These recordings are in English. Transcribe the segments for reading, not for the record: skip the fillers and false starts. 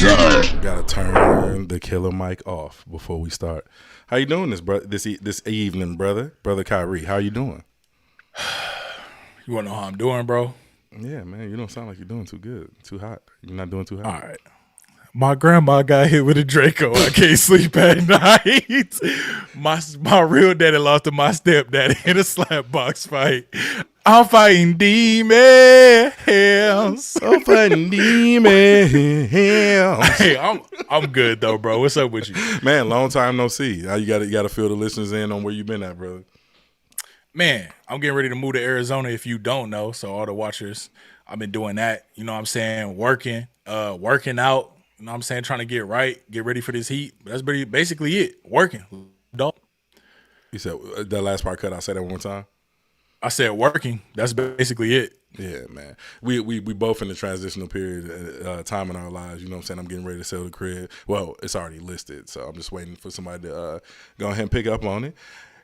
Gotta turn the killer mic off before we start. How you doing this evening, brother Kyrie? How you doing? You want to know how I'm doing, bro? Yeah, man. You don't sound like you're doing too good. Too hot. You're not doing too hot. All right. My grandma got hit with a Draco. I can't sleep at night. My real daddy lost to my stepdaddy in a slap box fight. I'm fighting demons. I'm fighting demons. Hey, I'm good though, bro. What's up with you, man? Long time no see. You got to fill the listeners in on where you been at, brother. Man, I'm getting ready to move to Arizona. If you don't know, so all the watchers, I've been doing that. You know what I'm saying? Working out. You know what I'm saying? Trying to get right, get ready for this heat. But that's basically it. Working. Dog. You said that last part cut. I said that one more time. I said working. That's basically it. Yeah, man. We both in the transitional period time in our lives. You know what I'm saying? I'm getting ready to sell the crib. Well, it's already listed, so I'm just waiting for somebody to go ahead and pick up on it.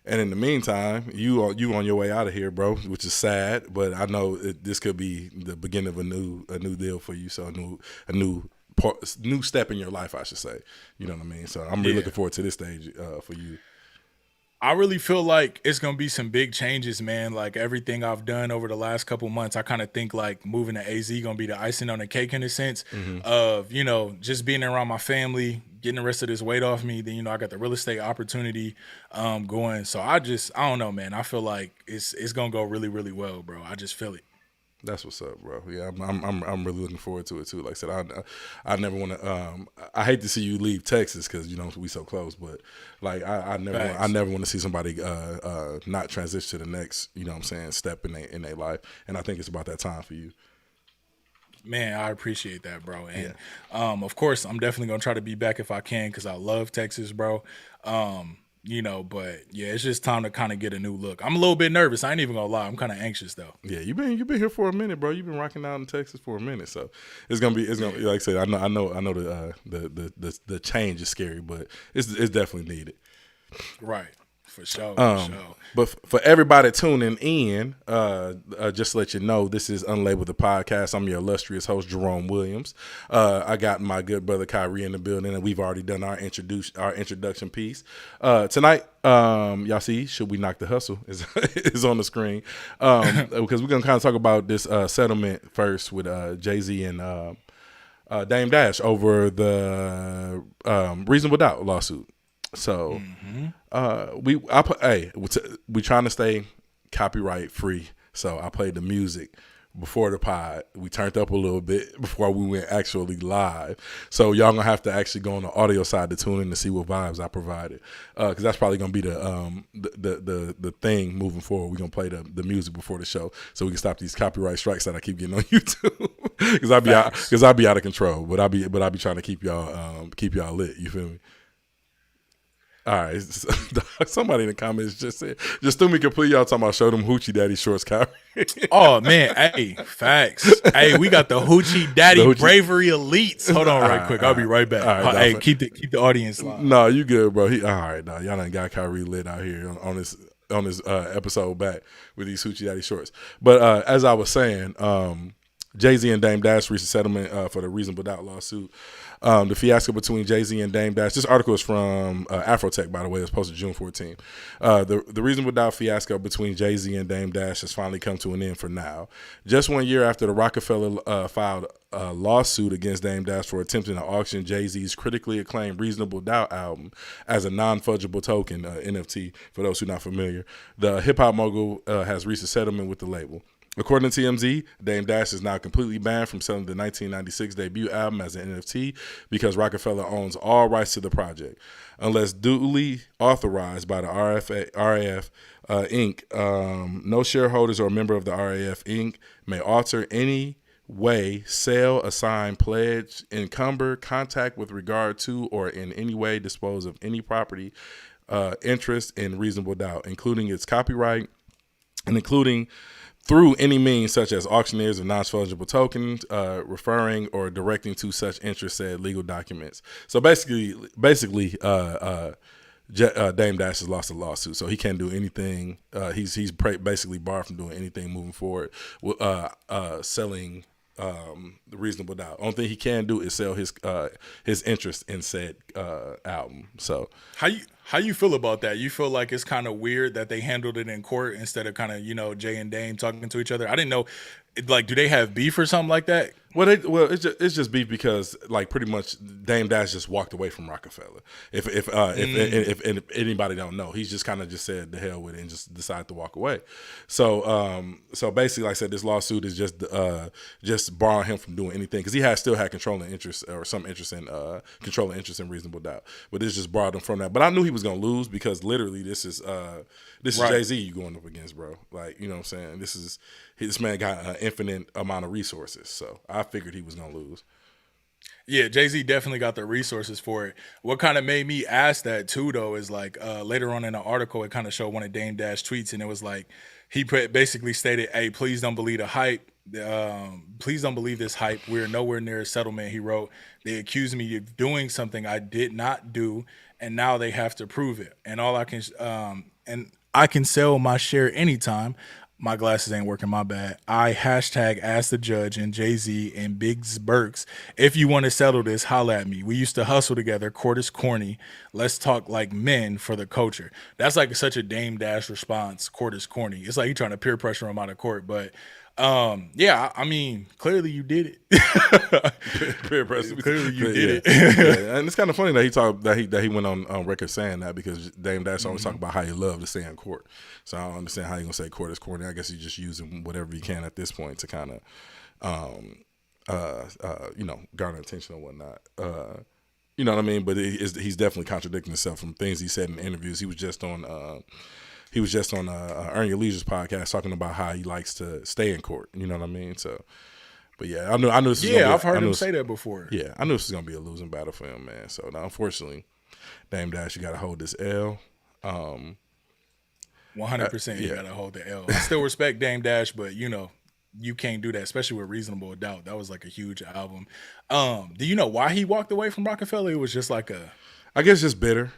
And in the meantime, you on your way out of here, bro, which is sad. But I know this could be the beginning of a new deal for you. So a new step in your life, I should say. You know what I mean? So I'm really looking forward to this stage for you. I really feel like it's going to be some big changes, man. Like everything I've done over the last couple months, I kind of think like moving to AZ going to be the icing on the cake in a sense of, you know, just being around my family, getting the rest of this weight off me. Then, you know, I got the real estate opportunity going. So I don't know, man. I feel like it's going to go really, really well, bro. I just feel it. That's what's up, bro. Yeah, I'm really looking forward to it too. Like I said, I never want to. I hate to see you leave Texas because you know we so close, but like I never want to see somebody not transition to the next. You know what I'm saying, step in their life, and I think it's about that time for you. Man, I appreciate that, bro. And of course, I'm definitely gonna try to be back if I can because I love Texas, bro. You know, but yeah, it's just time to kind of get a new look. I'm a little bit nervous. I ain't even gonna lie. I'm kind of anxious though. Yeah, you've been here for a minute, bro. You've been rocking out in Texas for a minute, so it's gonna be like I said. I know the change is scary, but it's definitely needed. Right. For sure. But for everybody tuning in, just to let you know, this is Unlabeled the podcast. I'm your illustrious host, Jerome Williams. I got my good brother Kyrie in the building, and we've already done our introduction piece. Tonight, y'all see, Should We Knock the Hustle is on the screen because we're gonna kind of talk about this settlement first with Jay-Z and Dame Dash over the Reasonable Doubt lawsuit. So we trying to stay copyright free. So I played the music before the pod. We turned up a little bit before we went actually live. So y'all gonna have to actually go on the audio side to tune in to see what vibes I provided. Because that's probably gonna be the thing moving forward. We're gonna play the music before the show so we can stop these copyright strikes that I keep getting on YouTube. Because I be out of control. But I be trying to keep y'all lit. You feel me? All right, somebody in the comments just said, just threw me complete. Y'all talking about show them hoochie daddy shorts, Kyrie. Oh man, hey, facts. Hey, we got the hoochie daddy bravery elites. Hold on, right quick. I'll be right back. Hey, keep the audience live. No, you good, bro. All right, y'all done got Kyrie lit out here on this episode back with these hoochie daddy shorts. But as I was saying, Jay-Z and Dame Dash reached a settlement for the Reasonable Doubt lawsuit. The fiasco between Jay-Z and Dame Dash. This article is from Afrotech, by the way. It was posted June 14th. The Reasonable Doubt fiasco between Jay-Z and Dame Dash has finally come to an end for now. Just 1 year after the Rockefeller filed a lawsuit against Dame Dash for attempting to auction Jay-Z's critically acclaimed Reasonable Doubt album as a non-fungible token, NFT, for those who are not familiar, the hip-hop mogul has reached a settlement with the label. According to TMZ, Dame Dash is now completely banned from selling the 1996 debut album as an NFT because Rockefeller owns all rights to the project. Unless duly authorized by the RAF Inc., no shareholders or a member of the RAF Inc. may alter any way, sell, assign, pledge, encumber, contact with regard to, or in any way dispose of any property interest in Reasonable Doubt, including its copyright and including through any means such as auctioneers of non-fungible tokens, referring or directing to such interest, said legal documents. So basically, Dame Dash has lost a lawsuit, so he can't do anything. He's basically barred from doing anything moving forward, selling Reasonable Doubt. Only thing he can do is sell his interest in said album. So how you feel about that? You feel like it's kind of weird that they handled it in court instead of kind of Jay and Dame talking to each other? I didn't know. Like, do they have beef or something like that? Well, it's just beef because like pretty much Dame Dash just walked away from Rockefeller. If anybody don't know, he's just kind of just said the hell with it and just decided to walk away. So basically, like I said, this lawsuit is just barring him from doing anything because he still had controlling interest or some interest in controlling interest in Reasonable Doubt. But this just barred him from that. But I knew he was gonna lose because literally this is right. Jay-Z you going up against, bro. Like, you know what I'm saying? This man got an infinite amount of resources, so I figured he was gonna lose. Yeah, Jay-Z definitely got the resources for it. What kind of made me ask that too, though, is like later on in the article, it kind of showed one of Dame Dash tweets, and it was like he basically stated, "Hey, please don't believe the hype. Please don't believe this hype. We're nowhere near a settlement." He wrote, "They accuse me of doing something I did not do, and now they have to prove it. And I can sell my share anytime." My glasses ain't working, my bad. I hashtag ask the judge and Jay-Z and Biggs Burks. If you want to settle this, holla at me. We used to hustle together. Court is corny. Let's talk like men for the culture. That's like such a Dame Dash response. Court is corny. It's like you trying to peer pressure him out of court. But yeah, I mean, clearly you did it. Peer pressure. Clearly you did it. Yeah. And it's kind of funny that he went on record saying that because Dame Dash always talk about how he loved to stay in court. So I don't understand how you gonna say court is corny. I guess he's just using whatever he can at this point to kind of garner attention and whatnot. You know what I mean? But he's definitely contradicting himself from things he said in interviews. He was just on Earn Your Leisure's podcast talking about how he likes to stay in court. You know what I mean? So, but yeah, I knew this was I've heard him say that before. Yeah, I knew this was gonna be a losing battle for him, man. So now, unfortunately, Dame Dash, you got to hold this L. 100%, you gotta hold the L. I still respect Dame Dash, but you can't do that, especially with Reasonable Doubt. That was like a huge album. Do you know why he walked away from Rockefeller? It was just like I guess just bitter.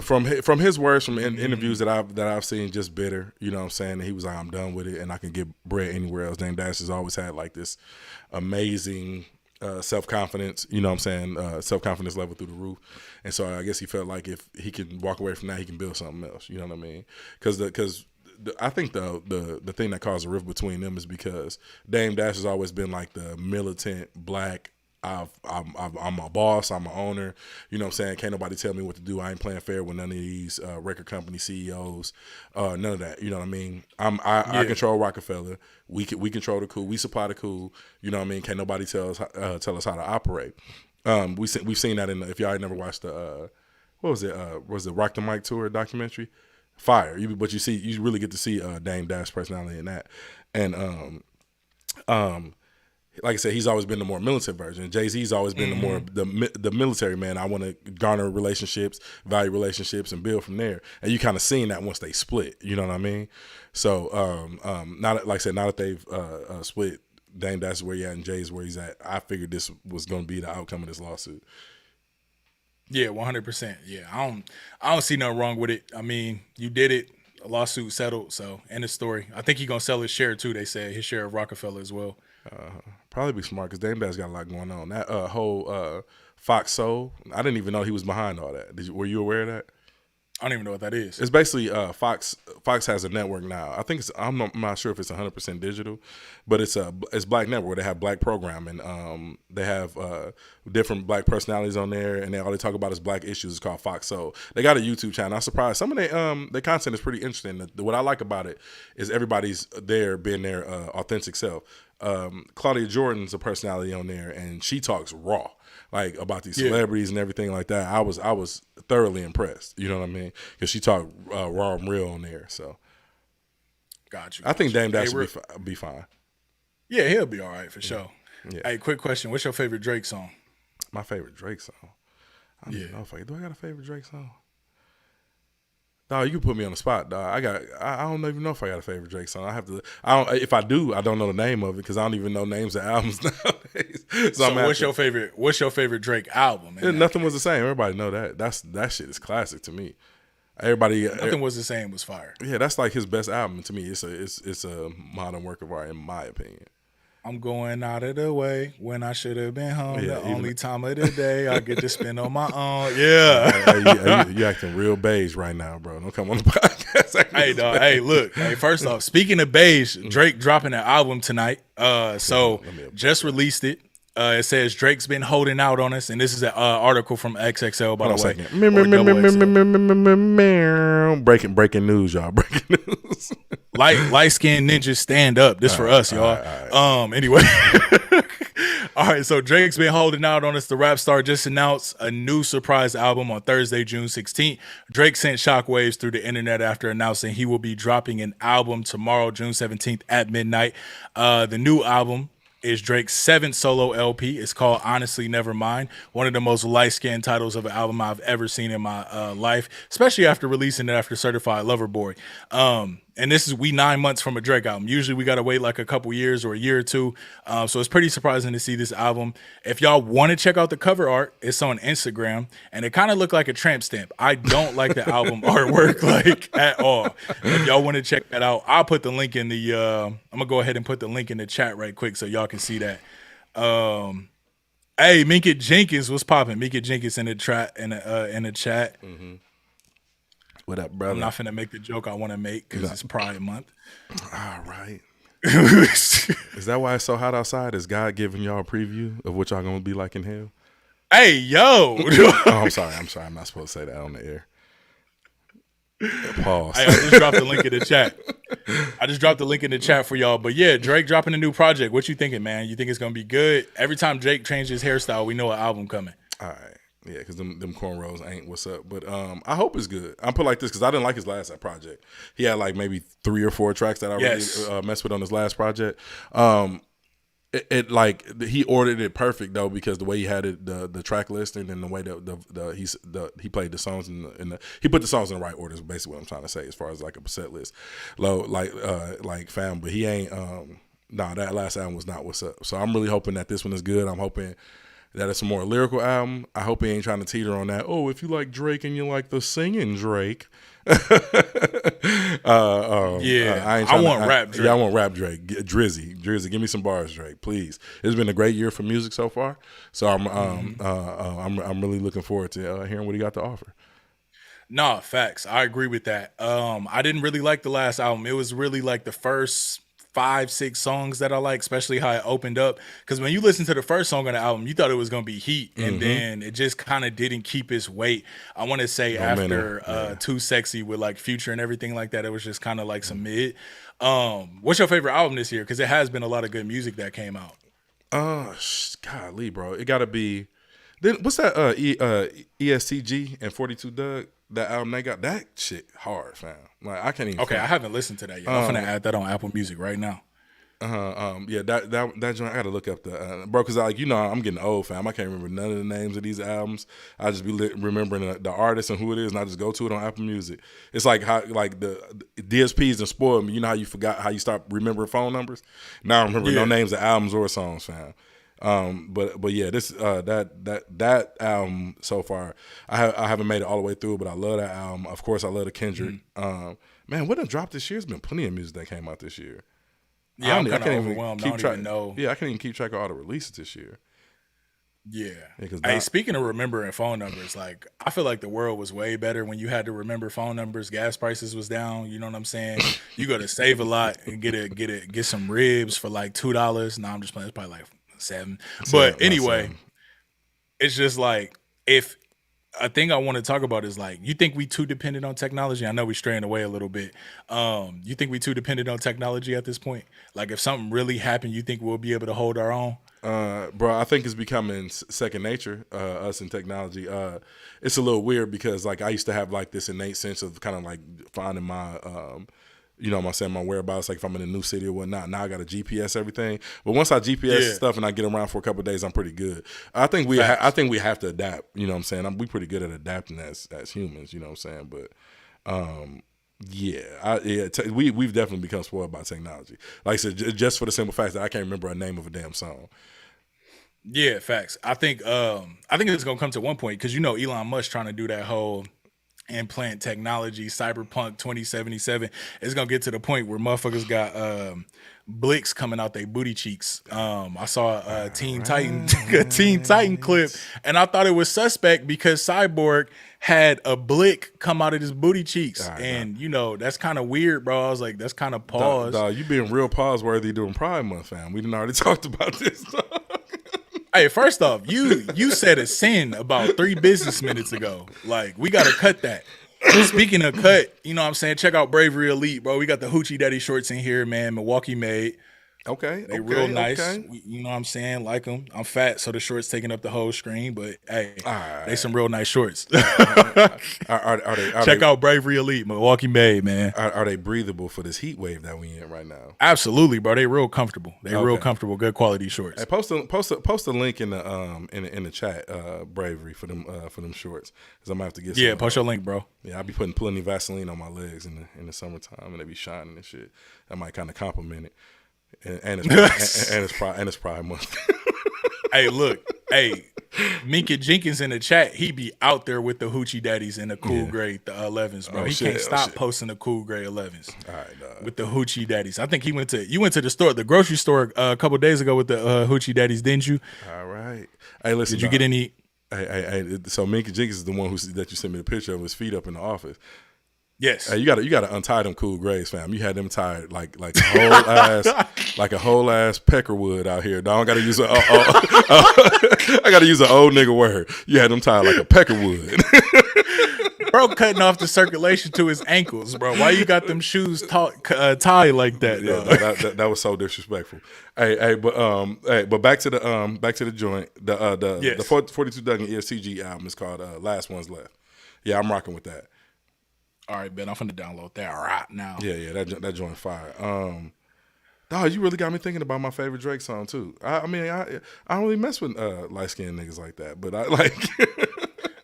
From his words, from interviews that I've seen, just bitter. You know what I'm saying? He was like, I'm done with it, and I can get bread anywhere else. Dame Dash has always had like this amazing self-confidence. You know what I'm saying? Self-confidence level through the roof. And so I guess he felt like if he can walk away from that, he can build something else. You know what I mean? Because I think the thing that caused a rift between them is because Dame Dash has always been like the militant black. I'm a boss. I'm an owner. You know what I'm saying? Can't nobody tell me what to do. I ain't playing fair with none of these record company CEOs. None of that. You know what I mean? I control Rockefeller. We control the cool. We supply the cool. You know what I mean? Can't nobody tell us how to operate. We've seen that in if y'all ain't never watched the what was it? Was the Rock the Mic tour documentary? Fire. But you really get to see Dame Dash personality in that. And like I said, he's always been the more militant version. Jay-Z's always been the military man. I want to garner relationships, value relationships, and build from there. And you kind of seen that once they split. You know what I mean? So now that they've split, Dame Dash is where he's at and Jay's where he's at. I figured this was going to be the outcome of this lawsuit. Yeah, 100%. Yeah, I don't see nothing wrong with it. I mean, you did it. A lawsuit settled. So end of story. I think he's gonna sell his share too. They said his share of Rockefeller as well. Probably be smart because Dame Dash got a lot going on. That whole Fox Soul, I didn't even know he was behind all that. Were you aware of that? I don't even know what that is. It's basically Fox has a network now. I think I'm not sure if it's 100% digital, but it's Black Network where they have black programming. They have different black personalities on there, and all they talk about is black issues. It's called Fox Soul. They got a YouTube channel. I'm surprised. Some of their content is pretty interesting. What I like about it is everybody's there being their authentic self. Claudia Jordan's a personality on there, and she talks raw. Like about these celebrities and everything like that. I was thoroughly impressed. You know what I mean? Because she talked raw and real on there. So, got you. I think Dame Dash will be fine. Yeah, he'll be all right for sure. Yeah. Hey, quick question: what's your favorite Drake song? My favorite Drake song. I don't know do I got a favorite Drake song? No, you can put me on the spot, dog. I don't even know if I got a favorite Drake song. If I do, I don't know the name of it because I don't even know names of albums nowadays. So what's your favorite Drake album? Nothing Was the Same. Everybody know that. That shit is classic to me. Nothing Was the Same was fire. Yeah, that's like his best album to me. It's a modern work of art in my opinion. I'm going out of the way when I should have been home. Yeah, The even only time of the day I get to spend on my own. you acting real beige right now, bro. Don't come on the podcast acting Hey, this dog. Hey, beige. look. Hey, first off, speaking of beige, Drake dropping an album tonight. So Let me just released it. It says Drake's been holding out on us, and this is an article from XXL, by Hold on a the way, second. or double XL. Breaking news, y'all. Breaking news. Light skinned ninjas stand up. This for us, y'all. all right. Anyway. All right, so Drake's been holding out on us. The rap star just announced a new surprise album on Thursday, June 16th. Drake sent shockwaves through the internet after announcing he will be dropping an album tomorrow, June 17th at midnight. The new album is Drake's 7th solo LP. It's called Honestly Nevermind, one of the most light-skinned titles of an album I've ever seen in my life, especially after releasing it after Certified Lover Boy. And this is 9 months from a Drake album. Usually we got to wait like a couple years or a year or two. So it's pretty surprising to see this album. If y'all want to check out the cover art, it's on Instagram, and it kind of looked like a tramp stamp. I don't like the album artwork like at all. If y'all want to check that out, I'll put the link in the I'm gonna go ahead and put the link in the chat right quick so y'all can see that. Hey, Minka Jenkins, what's popping? Minka Jenkins in the chat. Mm-hmm. What up, brother? I'm not finna make the joke I want to make because it's Pride Month. All right. Is that why it's so hot outside? Is God giving y'all a preview of what y'all gonna be like in hell? Hey, yo. Oh, I'm sorry. I'm not supposed to say that on the air. Pause. Hey, I just dropped the link in the chat for y'all. But yeah, Drake dropping a new project. What you thinking, man? You think it's gonna be good? Every time Drake changes his hairstyle, we know an album coming. All right. Yeah, because them cornrows ain't what's up. But I hope it's good. I'm put like this because I didn't like his last project. He had like maybe 3 or 4 tracks that I really messed with on his last project. It like he ordered it perfect though, because the way he had it, the track listing, and the way he played the songs he put the songs in the right order is basically what I'm trying to say as far as like a set list. Low like fam, but he ain't that last album was not what's up. So I'm really hoping that this one is good. I'm hoping that it's a more lyrical album. I hope he ain't trying to teeter on that. Oh, if you like Drake and you like the singing Drake. I want rap Drake. Yeah, I want rap Drake. Drizzy, give me some bars, Drake, please. It's been a great year for music so far. So I'm really looking forward to hearing what he got to offer. Nah, facts. I agree with that. I didn't really like the last album. It was really like the first 5-6 songs that I like, especially how it opened up. Because when you listen to the first song on the album, you thought it was gonna be heat, and then it just kind of didn't keep its weight. I want to say after Too Sexy with like Future and everything like that, it was just kind of like some mid. What's your favorite album this year? Because it has been a lot of good music that came out. Golly, bro, it gotta be. Then what's that? ESTG and 42 Doug. That album they got, that shit hard, fam. Like I can't even. Okay, I haven't listened to that yet. I'm gonna add that on Apple Music right now. Yeah, that joint, I gotta look up the bro, because like I'm getting old, fam. I can't remember none of the names of these albums. I just be remembering the artist and who it is, and I just go to it on Apple Music. It's like how like the DSPs and spoiled me. You know how you forgot how you start remembering phone numbers. Now I remember no names of albums or songs, fam. But yeah, this that album so far, I haven't made it all the way through, but I love that album. Of course, I love the Kendrick. Man, what done dropped this year? There's been plenty of music that came out this year. Yeah, I'm kind of overwhelmed. I don't even know. Yeah, I can't even keep track of all the releases this year. Yeah. Hey, speaking of remembering phone numbers, like I feel like the world was way better when you had to remember phone numbers. Gas prices was down. You know what I'm saying? You go to Save a Lot and get some ribs for like $2. No, I'm just playing. It's probably like $7. But anyway, it's just like, if a thing I want to talk about is like, you think we too dependent on technology? I know we straying away a little bit. You think we too dependent on technology at this point? Like if something really happened, you think we'll be able to hold our own? Bro, I think it's becoming second nature, us and technology. It's a little weird because like I used to have like this innate sense of kind of like finding my my whereabouts, like if I'm in a new city or whatnot. Now I got a GPS everything. But once I GPS stuff and I get around for a couple of days, I'm pretty good. I think we have to adapt. You know what I'm saying? We pretty good at adapting as humans. You know what I'm saying? But we've definitely become spoiled by technology. Like I said, just for the simple fact that I can't remember a name of a damn song. Yeah, facts. I think it's gonna come to one point because Elon Musk trying to do that whole implant technology, Cyberpunk 2077. It's gonna get to the point where motherfuckers got blicks coming out their booty cheeks. I saw a Teen Titan a Teen Titan clip, and I thought it was suspect because Cyborg had a blick come out of his booty cheeks, and you know that's kind of weird, bro. I was like, that's kind of pause. Dog, you being real pause worthy during Pride Month, fam. We done already talked about this. Hey, first off, you said a sin about 3 business minutes ago. Like, we gotta cut that. Speaking of cut, you know what I'm saying? Check out Bravery Elite, bro. We got the Hoochie Daddy shorts in here, man. Milwaukee made. Okay. They real nice. You know what I'm saying? Like them. I'm fat, so the shorts taking up the whole screen, but hey, they some real nice shorts. Check out Bravery Elite, Milwaukee made, man. Are they breathable for this heat wave that we in right now? Absolutely, bro. They real comfortable. They real comfortable, good quality shorts. Hey, post a link in the chat, Bravery for them shorts, because I'm gonna have to get some. Yeah, post your link, bro. Yeah, I'll be putting plenty Vaseline on my legs in the summertime, and they be shining and shit. That might kind of compliment it. And it's Pride Month. Hey, look, Minka Jenkins in the chat, he be out there with the Hoochie Daddies and the cool gray 11s, bro. He can't stop posting the cool gray 11s. All right, with the Hoochie Daddies. I think you went to the store, the grocery store, a couple of days ago with the Hoochie Daddies, didn't you? All right. Hey, listen. Did you get any? Hey, so Minka Jenkins is the one that you sent me the picture of his feet up in the office. Yes. Hey, you gotta untie them cool grays, fam. You had them tied like a whole ass peckerwood out here. Dog, I gotta use an old nigga word. You had them tied like a peckerwood. Bro, cutting off the circulation to his ankles, bro. Why you got them shoes tied like that? Yeah, that was so disrespectful. But back to the joint. The 42 Duggan ESTG album is called Last Ones Left. Yeah, I'm rocking with that. All right, Ben, I'm finna download that right now. Yeah, that joint fire. Dog, you really got me thinking about my favorite Drake song too. I don't really mess with light skinned niggas like that, but I like.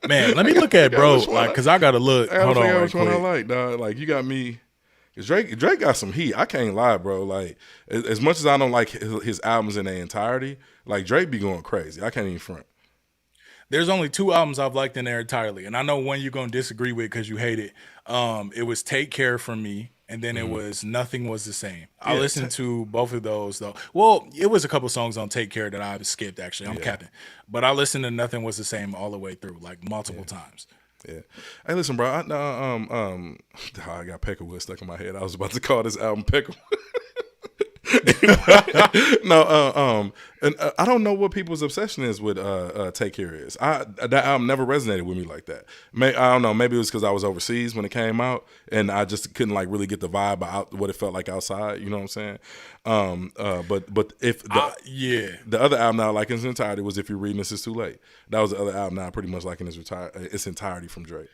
Man, let me look at bro, like, cause I gotta look. Hold on, which one I like, dog. Like, you got me. Cause Drake got some heat. I can't lie, bro. Like, as much as I don't like his albums in their entirety, like Drake be going crazy. I can't even front. There's only 2 albums I've liked in there entirely, and I know one you're gonna disagree with because you hate it. It was Take Care for me, and then it was Nothing Was the Same. I listened to both of those though. Well, it was a couple songs on Take Care that I skipped actually. I'm capping, but I listened to Nothing Was the Same all the way through, like multiple times. Yeah. Hey, listen, bro. I got Peckerwood stuck in my head. I was about to call this album Peckerwood. And I don't know what people's obsession is with Take Care is. That album never resonated with me like that. I don't know. Maybe it was because I was overseas when it came out, and I just couldn't like really get the vibe out what it felt like outside. You know what I'm saying? But if the other album that I like in its entirety was If You're Reading This Is Too Late. That was the other album that I pretty much like in its entirety from Drake.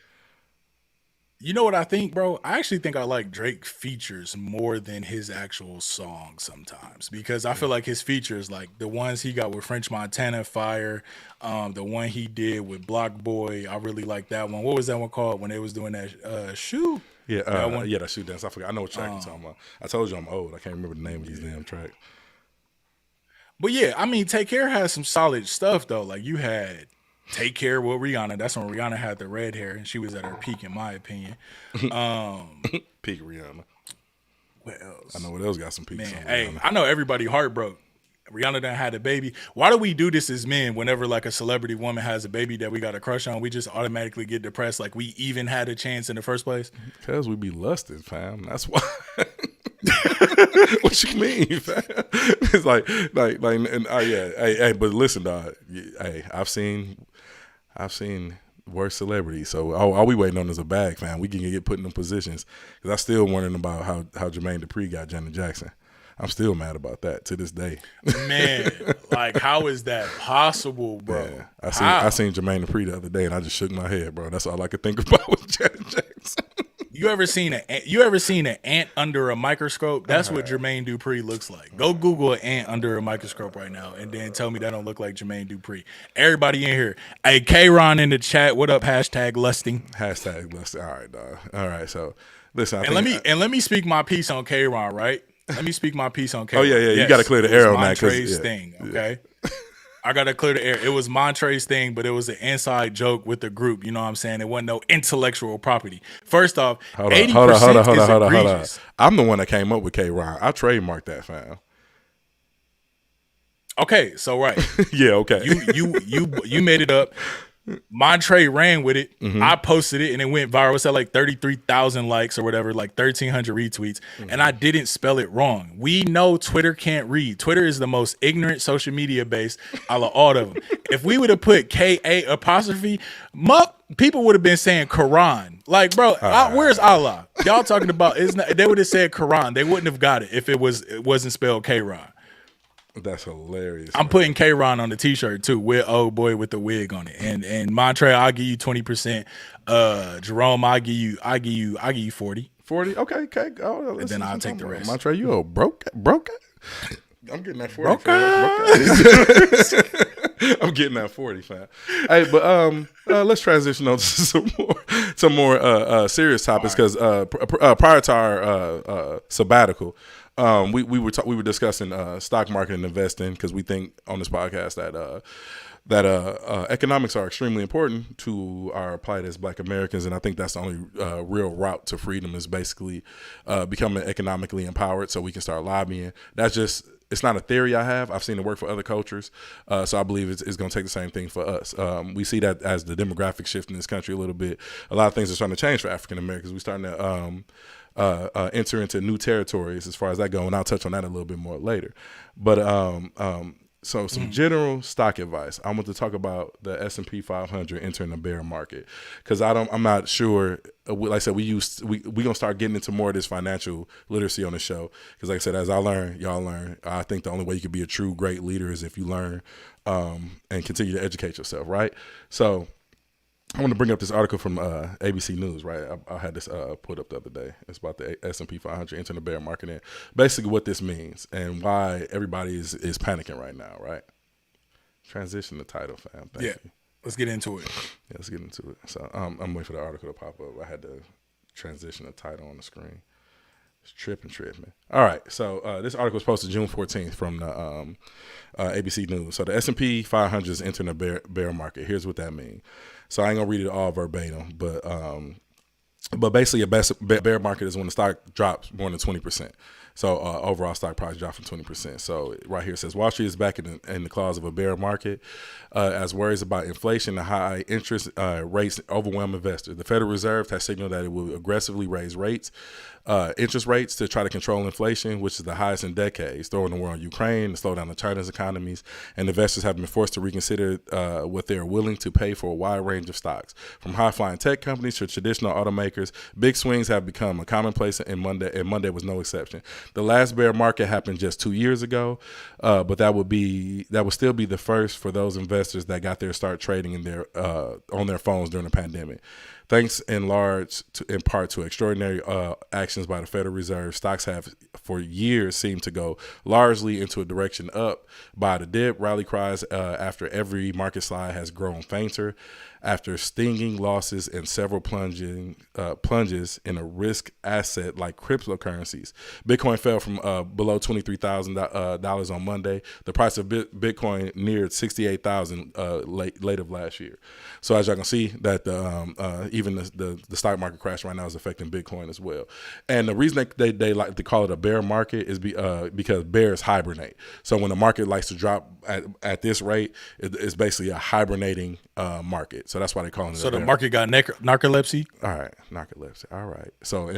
You know what I think, bro? I actually think I like Drake features more than his actual songs sometimes, because I feel like his features, like the ones he got with French Montana, Fire, the one he did with Block Boy, I really like that one. What was that one called when they was doing that shoe? Yeah, that shoe dance. I forgot. I know what track you're talking about. I told you I'm old. I can't remember the name of these damn tracks. But yeah, I mean, Take Care has some solid stuff though. Like you had Take Care with Rihanna. That's when Rihanna had the red hair and she was at her peak, in my opinion. Peak Rihanna. What else? I know what else got some peaks. Man, hey, I know everybody heart broke. Rihanna done had a baby. Why do we do this as men whenever like a celebrity woman has a baby that we got a crush on? We just automatically get depressed like we even had a chance in the first place? Because we be lusted, fam. That's why. What you mean, fam? It's like, hey, but listen, dog. Hey, I've seen worse celebrities. So all we waiting on is a bag, fam. We can get put in them positions. Because I'm still wondering about how Jermaine Dupri got Janet Jackson. I'm still mad about that to this day. Man, like how is that possible, bro? Yeah, I seen Jermaine Dupri the other day and I just shook my head, bro. That's all I could think about with Janet Jackson. You ever seen an ant under a microscope? That's what Jermaine Dupri looks like. Go Google an ant under a microscope right now and then tell me that don't look like Jermaine Dupri. Everybody in here. Hey, K-Ron in the chat. What up? #lusting. #lusting. All right, dog. All right. So listen, let me speak my piece on K-Ron, right? Let me speak my piece on K-Ron. Oh yeah. You got to clear the air on that because thing, okay. I gotta clear the air. It was Montre's thing, but it was an inside joke with the group. You know what I'm saying? It wasn't no intellectual property. First off, 80% is egregious. I'm the one that came up with K-Ron. I trademarked that, fam. Okay, so right. Yeah, okay. You made it up. Montre ran with it. I posted it and it went viral. It's at like 33,000 likes or whatever, like 1,300 retweets. And I didn't spell it wrong. We know Twitter can't read. Twitter is the most ignorant social media base out of all of them. If we would have put K-A apostrophe, people would have been saying Quran. Like, bro, where's Allah? Y'all talking about, they would have said Quran. They wouldn't have got it if it wasn't spelled K-Ron. That's hilarious. I'm putting K-Ron on the t-shirt too, with old boy with the wig on it. And Montre, I'll give you 20%. Jerome, I'll give you 40. 40? Okay. Oh, and then I'll take the rest. Montre, you old broke. I'm getting that 40. I'm getting that 40, fam. Hey, but let's transition on to some more serious topics because prior to our sabbatical, we were discussing stock market and investing because we think on this podcast that economics are extremely important to our plight as Black Americans, and I think that's the only real route to freedom is basically becoming economically empowered so we can start lobbying. It's not a theory I have. I've seen it work for other cultures, so I believe it's going to take the same thing for us. We see that as the demographic shift in this country a little bit. A lot of things are starting to change for African Americans. We're starting to enter into new territories as far as that goes, and I'll touch on that a little bit more later. But so some general stock advice. I want to talk about the S&P 500 entering the bear market because I'm not sure. Like I said, we gonna start getting into more of this financial literacy on the show because, like I said, as I learn, y'all learn. I think the only way you can be a true great leader is if you learn and continue to educate yourself. Right. So I want to bring up this article from ABC News, right? I had this put up the other day. It's about the S&P 500 entering the bear market and basically what this means and why everybody is panicking right now, right? Transition the title, fam. Thank you. Let's get into it. Yeah, let's get into it. So I'm waiting for the article to pop up. I had to transition the title on the screen. It's tripping. All right, so this article was posted June 14th from the ABC News. So the S&P 500 is entering the bear market. Here's what that means. So I ain't gonna read it all verbatim, but basically a bear market is when the stock drops more than 20%. So overall stock price dropped from 20%. So right here it says Wall Street is back in the claws of a bear market as worries about inflation and high interest rates overwhelm investors. The Federal Reserve has signaled that it will aggressively raise interest rates to try to control inflation, which is the highest in decades, throwing the war on Ukraine and slow down the China's economies. And investors have been forced to reconsider what they're willing to pay for a wide range of stocks. From high-flying tech companies to traditional automakers, big swings have become a commonplace, and Monday was no exception. The last bear market happened just 2 years ago, but that would still be the first for those investors that got their start trading on their phones during the pandemic. Thanks in part to extraordinary actions by the Federal Reserve, stocks have for years seemed to go largely into a direction up by the dip. Rally cries after every market slide has grown fainter. After stinging losses and several plunges in a risk asset like cryptocurrencies. Bitcoin fell from below $23,000 on Monday. The price of Bitcoin neared $68,000 late of last year. So as y'all can see, that even the stock market crash right now is affecting Bitcoin as well. And the reason they like to call it a bear market is because bears hibernate. So when the market likes to drop at this rate, it's basically a hibernating market. So that's why they call it. So the market got narcolepsy. All right, narcolepsy. All right. So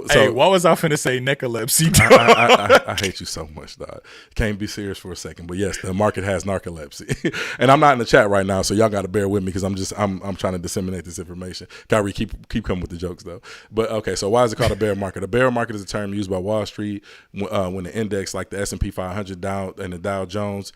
Hey, what was I finna say? Narcolepsy. I hate you so much, dog. Can't be serious for a second, but yes, the market has narcolepsy, and I'm not in the chat right now, so y'all got to bear with me because I'm trying to disseminate this information. Kyrie, keep coming with the jokes though. But okay, so why is it called a bear market? A bear market is a term used by Wall Street when the index like the S&P 500 down and the Dow Jones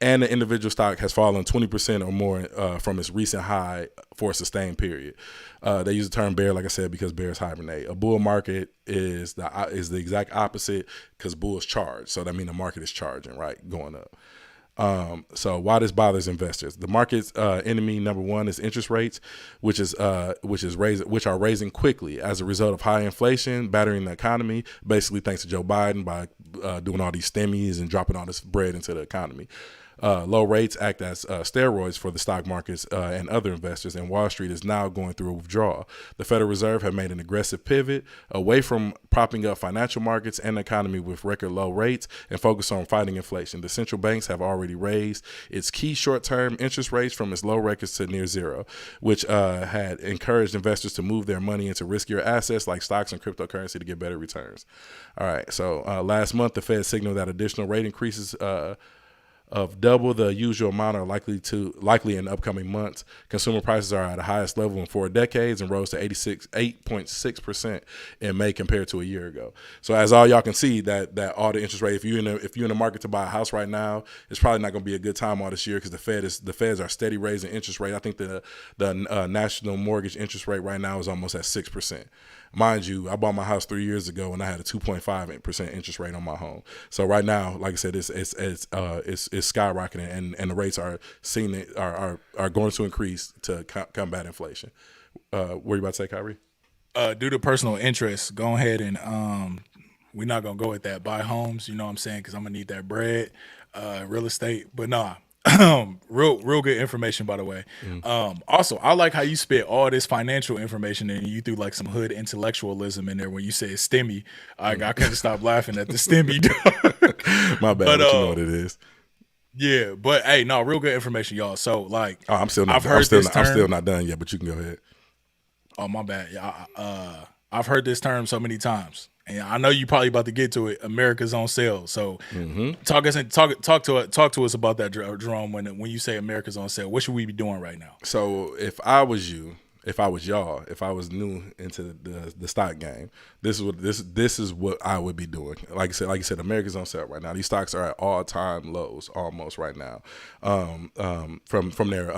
and the individual stock has fallen 20% or more from its recent high for a sustained period. They use the term bear, like I said, because bears hibernate. A bull market is the exact opposite because bulls charge. So that means the market is charging, right, going up. So why this bothers investors? The market's enemy number one is interest rates, which are raising quickly as a result of high inflation battering the economy. Basically, thanks to Joe Biden by doing all these stimmies and dropping all this bread into the economy. Low rates act as steroids for the stock markets and other investors, and Wall Street is now going through a withdrawal. The Federal Reserve have made an aggressive pivot away from propping up financial markets and the economy with record low rates and focus on fighting inflation. The central banks have already raised its key short-term interest rates from its low records to near zero, which had encouraged investors to move their money into riskier assets like stocks and cryptocurrency to get better returns. All right, so last month the Fed signaled that additional rate increases of double the usual amount are likely in upcoming months. Consumer prices are at the highest level in 4 decades and rose to 8.6% in May compared to a year ago. So as all y'all can see, that all the interest rate, if you're in the market to buy a house right now, it's probably not going to be a good time all this year because the Feds are steady raising interest rate. I think the national mortgage interest rate right now is almost at 6%. Mind you, I bought my house 3 years ago and I had a 2.5% interest rate on my home. So right now, like I said, it's skyrocketing, and the rates are going to increase to combat inflation. What are you about to say, Kyrie? Due to personal interest, go ahead and we're not gonna go with that. Buy homes, you know what I'm saying? Because I'm gonna need that bread, real estate. But nah, real good information, by the way. Also, I like how you spit all this financial information and you threw like some hood intellectualism in there when you said stimmy. I couldn't stop laughing at the stimmy. My bad, but you know what it is. Yeah, but hey, no, real good information, y'all. So like, I'm still not done yet, but you can go ahead. Oh, my bad. Yeah, I've heard this term so many times, and I know you probably about to get to it. America's on sale. So talk to us about that, Jerome. When you say America's on sale, what should we be doing right now? So if I was you, if I was y'all, if I was new into the stock game, this is what I would be doing. Like you said, America's on sale right now. These stocks are at all-time lows almost right now. From their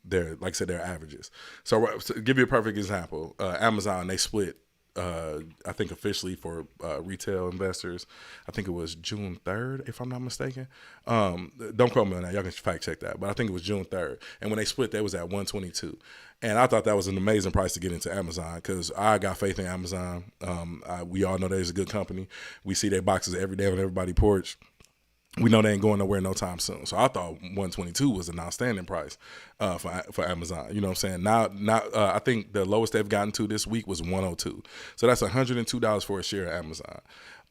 like I said, their averages. So to give you a perfect example, Amazon, they split, I think officially for retail investors, I think it was June 3rd, if I'm not mistaken. Don't quote me on that. Y'all can fact check that. But I think it was June 3rd. And when they split, they was at 122. And I thought that was an amazing price to get into Amazon because I got faith in Amazon. We all know there's a good company. We see their boxes every day on everybody's porch. We know they ain't going nowhere no time soon. So I thought 122 was an outstanding price for Amazon. You know what I'm saying? Now I think the lowest they've gotten to this week was 102. So that's $102 for a share of Amazon.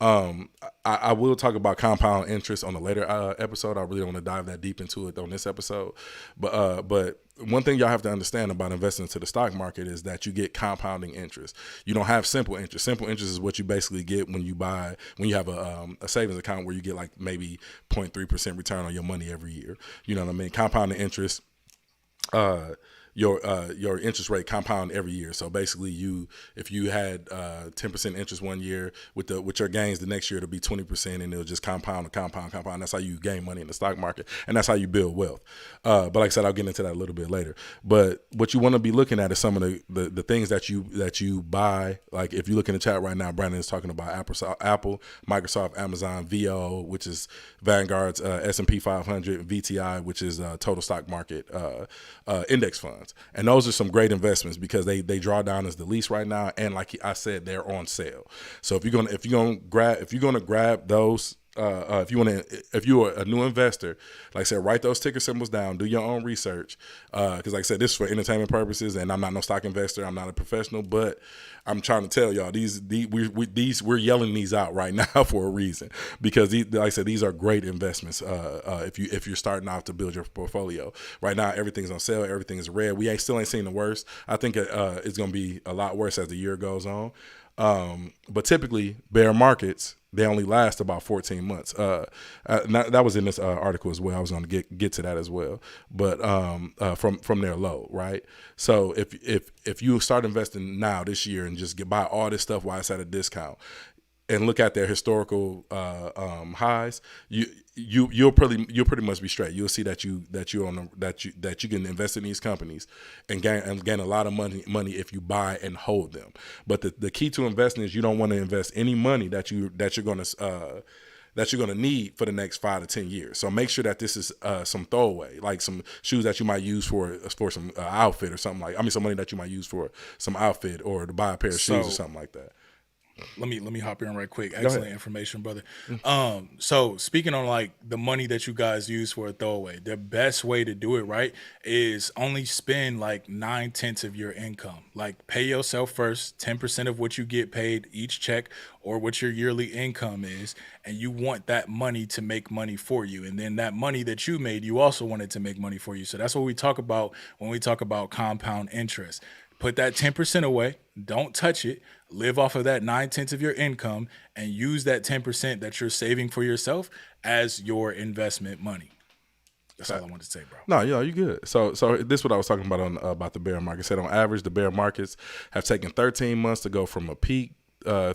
I will talk about compound interest on a later episode. I really don't want to dive that deep into it on this episode. But one thing y'all have to understand about investing into the stock market is that you get compounding interest. You don't have simple interest. Simple interest is what you basically get when you have a savings account where you get like maybe 0.3% return on your money every year. You know what I mean? Compounding interest, your interest rate compound every year. So basically, if you had 10% interest one year, with your gains the next year it'll be 20%, and it'll just compound. That's how you gain money in the stock market, and that's how you build wealth. But like I said, I'll get into that a little bit later. But what you want to be looking at is some of the things that you buy. Like if you look in the chat right now, Brandon is talking about Apple, Microsoft, Amazon, VO, which is Vanguard's S&P 500, VTI, which is total stock market index funds. And those are some great investments because they draw down as the least right now, and like I said, they're on sale. So if you're gonna grab those, if you're a new investor, like I said, write those ticker symbols down, do your own research, because like I said, this is for entertainment purposes, and I'm not no stock investor, I'm not a professional, but I'm trying to tell y'all we're yelling these out right now for a reason, because like I said, these are great investments. If you're starting out to build your portfolio right now, everything's on sale, everything is red. We still ain't seen the worst. I think it's gonna be a lot worse as the year goes on. But typically bear markets, they only last about 14 months. That was in this article as well. I was going to get to that as well. But from their low, right? So if you start investing now this year and just buy all this stuff while it's at a discount, and look at their historical highs, you'll pretty much be straight. You'll see that you can invest in these companies and gain a lot of money if you buy and hold them. But the key to investing is you don't want to invest any money that you're going to that you're going to need for the next 5 to 10 years. So make sure that this is some throwaway, like some shoes that you might use for some outfit or something like. I mean, some money that you might use for some outfit or to buy a pair of shoes or something like that. Let me hop in right quick. Excellent information, brother. So speaking on like the money that you guys use for a throwaway, the best way to do it right is only spend like 9/10 of your income. Like pay yourself first, 10% of what you get paid each check or what your yearly income is, and you want that money to make money for you. And then that money that you made, you also want it to make money for you. So that's what we talk about when we talk about compound interest. Put that 10% away, don't touch it, live off of that 9/10 of your income, and use that 10% that you're saving for yourself as your investment money. That's all I wanted to say, bro. No, you good. So this is what I was talking about about the bear market. I said on average, the bear markets have taken 13 months to go from a peak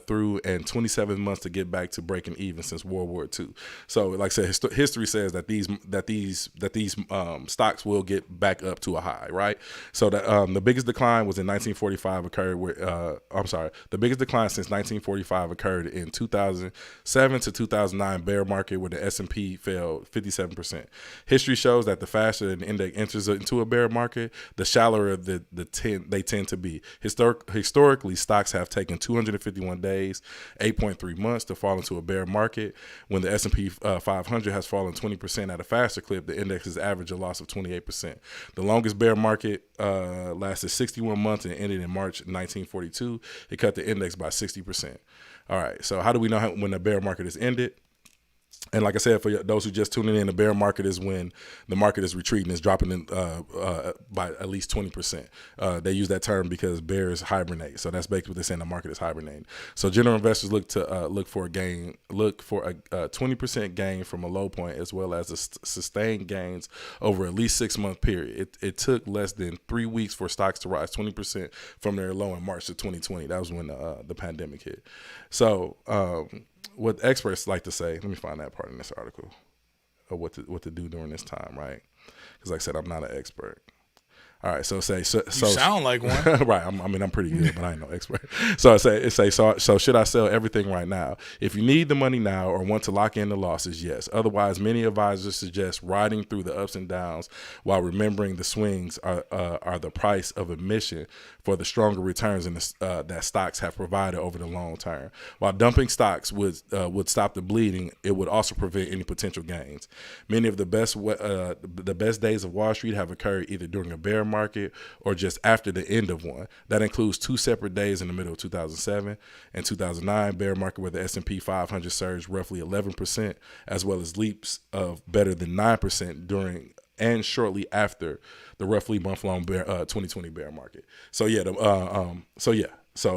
through and 27 months to get back to breaking even since World War II. So, like I said, history says that these stocks will get back up to a high, right? So that the biggest decline was in 1945 occurred. The biggest decline since 1945 occurred in 2007 to 2009 bear market, where the S&P fell 57%. History shows that the faster an index enters into a bear market, the shallower they tend to be. Historically, stocks have taken 251 days, 8.3 months to fall into a bear market. When the S&P 500 has fallen 20% at a faster clip, the index has averaged a loss of 28%. The longest bear market lasted 61 months and ended in March 1942. It cut the index by 60%. All right, so how do we know when the bear market is ended? And like I said, for those who just tuning in, the bear market is when the market is retreating, it's dropping by at least 20%. They use that term because bears hibernate, so that's basically what they're saying. The market is hibernating. So general investors look for a 20% gain from a low point, as well as sustained gains over at least 6-month period. It took less than 3 weeks for stocks to rise 20% from their low in March of 2020. That was when the pandemic hit. So what experts like to say, let me find that part in this article of what to do during this time, right? Because like I said, I'm not an expert. All right, so you sound like one. Right, I'm pretty good, but I ain't no expert. So so should I sell everything right now? If you need the money now or want to lock in the losses, yes. Otherwise, many advisors suggest riding through the ups and downs while remembering the swings are the price of admission for the stronger returns that stocks have provided over the long term. While dumping stocks would stop the bleeding, it would also prevent any potential gains. Many of the best days of Wall Street have occurred either during a bear market or just after the end of one. That includes 2 separate days in the middle of 2007 and 2009 bear market, where the S&P 500 surged roughly 11%, as well as leaps of better than 9% during and shortly after the roughly month-long 2020 bear market. So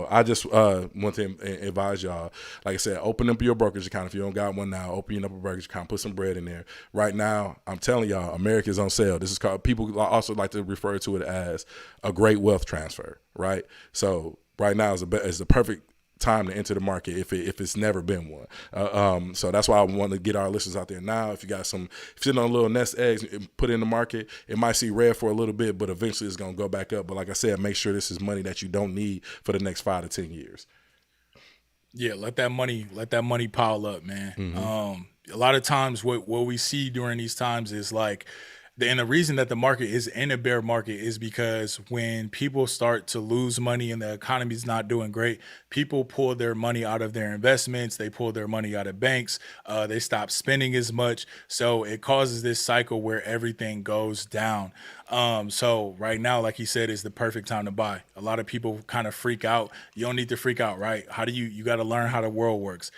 I just want to advise y'all, like I said, open up your brokerage account. If you don't got one now, open up a brokerage account, put some bread in there. Right now, I'm telling y'all, America is on sale. This is called, people also like to refer to it as a great wealth transfer, right? So right now is the perfect time to enter the market if it's never been one. So that's why I want to get our listeners out there now. If you got if you're sitting on a little nest eggs, put it in the market. It might see red for a little bit, but eventually it's going to go back up. But like I said, make sure this is money that you don't need for the next 5 to 10 years. Yeah, let that money pile up, man. Mm-hmm. A lot of times what we see during these times is like, and the reason that the market is in a bear market is because when people start to lose money and the economy is not doing great, people pull their money out of their investments. They pull their money out of banks. They stop spending as much. So it causes this cycle where everything goes down. So right now, like he said, is the perfect time to buy. A lot of people kind of freak out. You don't need to freak out, right? How do you got to learn how the world works.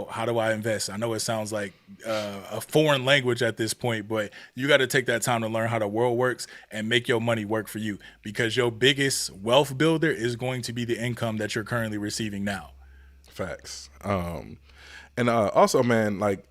How do I invest? I know it sounds like a foreign language at this point, but you got to take that time to learn how the world works and make your money work for you, because your biggest wealth builder is going to be the income that you're currently receiving now. Facts. And also, man, like,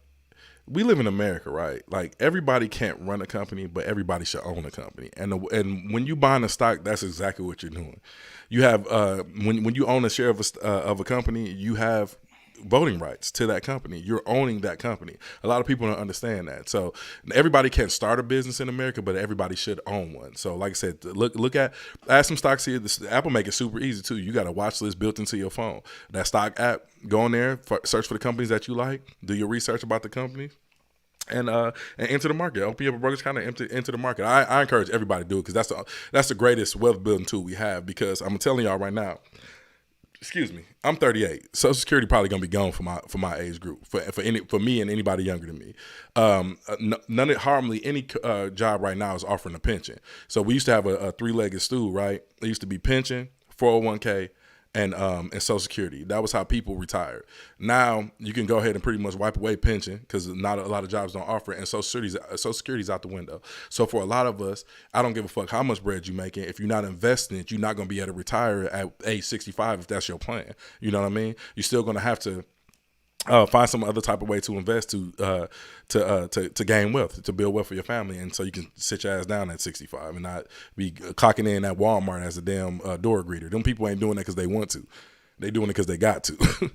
we live in America, right? Like, everybody can't run a company, but everybody should own a company. And when you buying a stock, that's exactly what you're doing. You have when you own a share of a company, you have voting rights to that company. You're owning that company. A lot of people don't understand that. So everybody can't start a business in America, but everybody should own one. So like I said, add some stocks here. The Apple make it super easy too. You got a watch list built into your phone. That stock app, go in there, search for the companies that you like, do your research about the company. And enter the market. Open up a brokerage account and enter the market. I encourage everybody to do it because that's the greatest wealth building tool we have. Because I'm telling y'all right now, excuse me, I'm 38. Social Security probably gonna be gone for my age group for me and anybody younger than me. Hardly any job right now is offering a pension. So we used to have a three-legged stool, right? It used to be pension, 401k, and Social Security. That was how people retired. Now you can go ahead and pretty much wipe away pension because not a lot of jobs don't offer it, and Social Security's out the window. So for a lot of us, I don't give a fuck how much bread you're making. If you're not investing it, you're not going to be able to retire at age 65 if that's your plan. You know what I mean? You're still going to have to find some other type of way to invest to gain wealth, to build wealth for your family, and so you can sit your ass down at 65 and not be clocking in at Walmart as a damn door greeter. Them people ain't doing that because they want to; they doing it because they got to.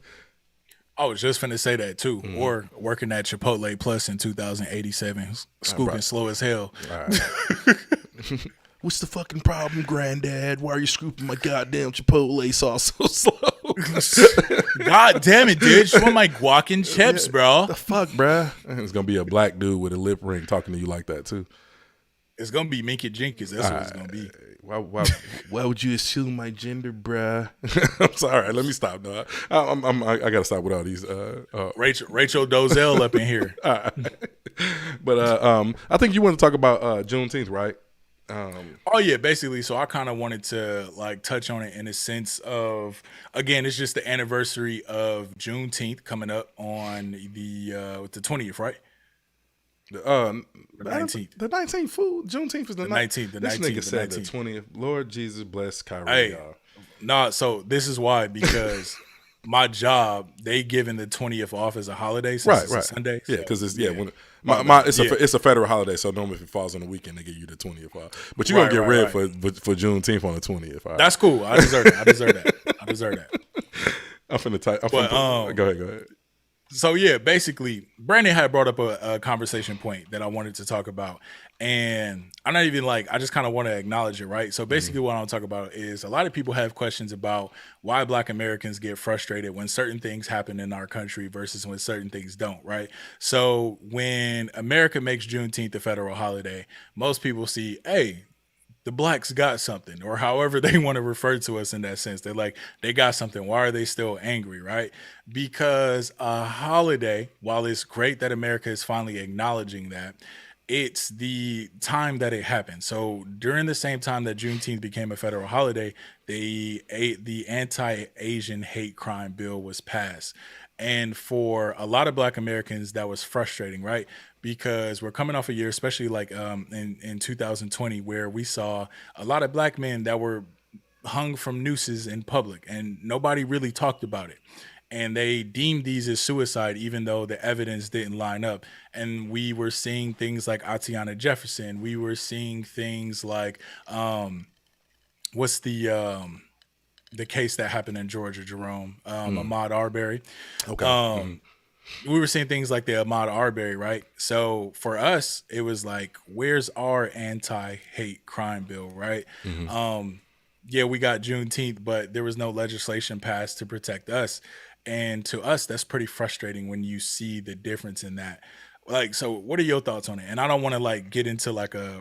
I was just finna say that too, or working at Chipotle Plus in 2087, scooping slow as hell. All right. What's the fucking problem, Granddad? Why are you scooping my goddamn Chipotle sauce so slow? God damn it, dude. Just want my guac and chips, bro. The fuck, bruh? It's going to be a black dude with a lip ring talking to you like that, too. It's going to be Minky Jenkins. That's what it's going to be. Why would you assume my gender, bruh? I'm sorry. Let me stop, dog. I got to stop with all these. Rachel Dozell up in here. But I think you want to talk about Juneteenth, right? Oh yeah, basically. So I kind of wanted to like touch on it in a sense of, again, it's just the anniversary of Juneteenth coming up on the 20th, right? The 19th. The 19th, fool. Juneteenth is the 19th. This nigga said the 20th. Lord Jesus bless Kyrie, y'all. Nah, so this is why, because my job, they given the 20th off as a holiday since it's a Sunday. Yeah, because it's it's a federal holiday, so normally if it falls on the weekend, they give you the 20th off. But you're gonna get red for Juneteenth on the 20th. Right? That's cool. I deserve that. I deserve that. I'm finna type. Go ahead. So yeah, basically, Brandon had brought up a conversation point that I wanted to talk about, and I'm not even I just kind of want to acknowledge it, right? So basically, what I want to talk about is a lot of people have questions about why Black Americans get frustrated when certain things happen in our country versus when certain things don't, right? So when America makes Juneteenth a federal holiday, most people see, hey, the blacks got something, or however they want to refer to us in that sense. They're like, they got something. Why are they still angry, right? Because a holiday, while it's great that America is finally acknowledging that, it's the time that it happened. So during the same time that Juneteenth became a federal holiday, the anti-Asian hate crime bill was passed. And for a lot of Black Americans, that was frustrating, right? Because we're coming off a year, especially in 2020, where we saw a lot of Black men that were hung from nooses in public, and nobody really talked about it. And they deemed these as suicide, even though the evidence didn't line up. And we were seeing things like Atiana Jefferson. We were seeing things like, what's the case that happened in Georgia, Jerome? Ahmaud Arbery. Okay. We were seeing things like the Ahmaud Arbery, right? So for us, it was like, where's our anti-hate crime bill, right? Mm-hmm. Yeah, we got Juneteenth, but there was no legislation passed to protect us. And to us, that's pretty frustrating when you see the difference in that. So what are your thoughts on it? And I don't want to get into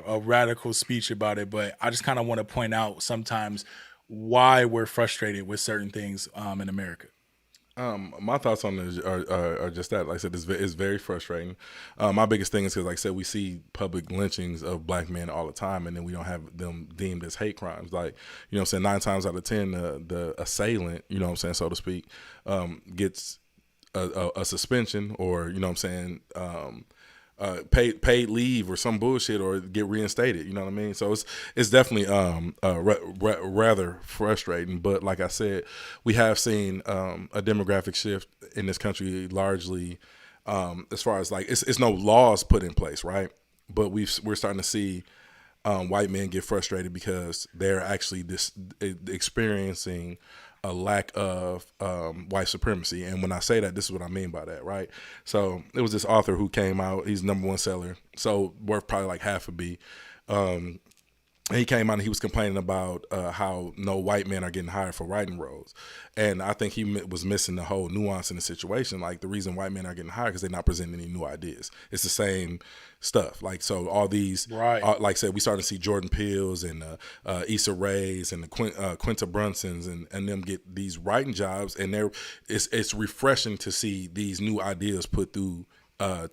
a radical speech about it, but I just kind of want to point out sometimes why we're frustrated with certain things in America. My thoughts on it are just that. Like I said, it's very frustrating. My biggest thing is because, like I said, we see public lynchings of Black men all the time, and then we don't have them deemed as hate crimes. 9 times out of 10, the assailant, so to speak, gets a suspension or, paid leave or some bullshit or get reinstated. You know what I mean? So it's definitely rather frustrating. But like I said, we have seen a demographic shift in this country largely as far as it's no laws put in place, right? But we're starting to see white men get frustrated because they're actually experiencing a lack of white supremacy. And when I say that, this is what I mean by that, right? So it was this author who came out. He's #1 seller, so worth probably like half a B. And he came out and he was complaining about how no white men are getting hired for writing roles. And I think he was missing the whole nuance in the situation. Like, the reason white men are getting hired because they're not presenting any new ideas. It's the same stuff. Like, so all these, Right. like I said, we started to see Jordan Peele's and Issa Rae's and the Quinta Brunsons and them get these writing jobs. And it's refreshing to see these new ideas put through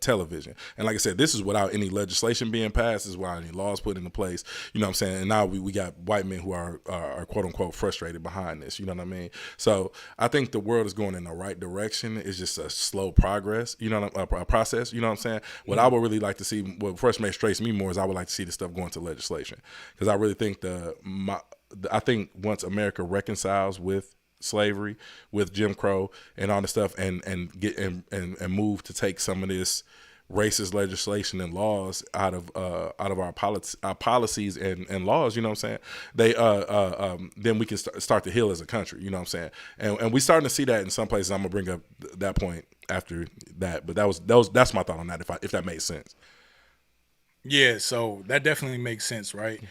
television. And like I said, this is without any legislation being passed, this is without any laws put into place, you know what I'm saying? And now we got white men who are quote unquote frustrated behind this, you know what I mean? So I think the world is going in the right direction. It's just a slow progress, you know, a process, you know what I'm saying? What I would really like to see, what first frustrates me more is I would like to see the stuff going to legislation, because I really think I think once America reconciles with slavery, with Jim Crow and all the stuff, and move to take some of this racist legislation and laws out of our policies and laws, you know what I'm saying? They then we can start to heal as a country, you know what I'm saying? And we starting to see that in some places. I'm gonna bring up that point after that, but that's my thought on that, if that makes sense. Yeah, so that definitely makes sense, right?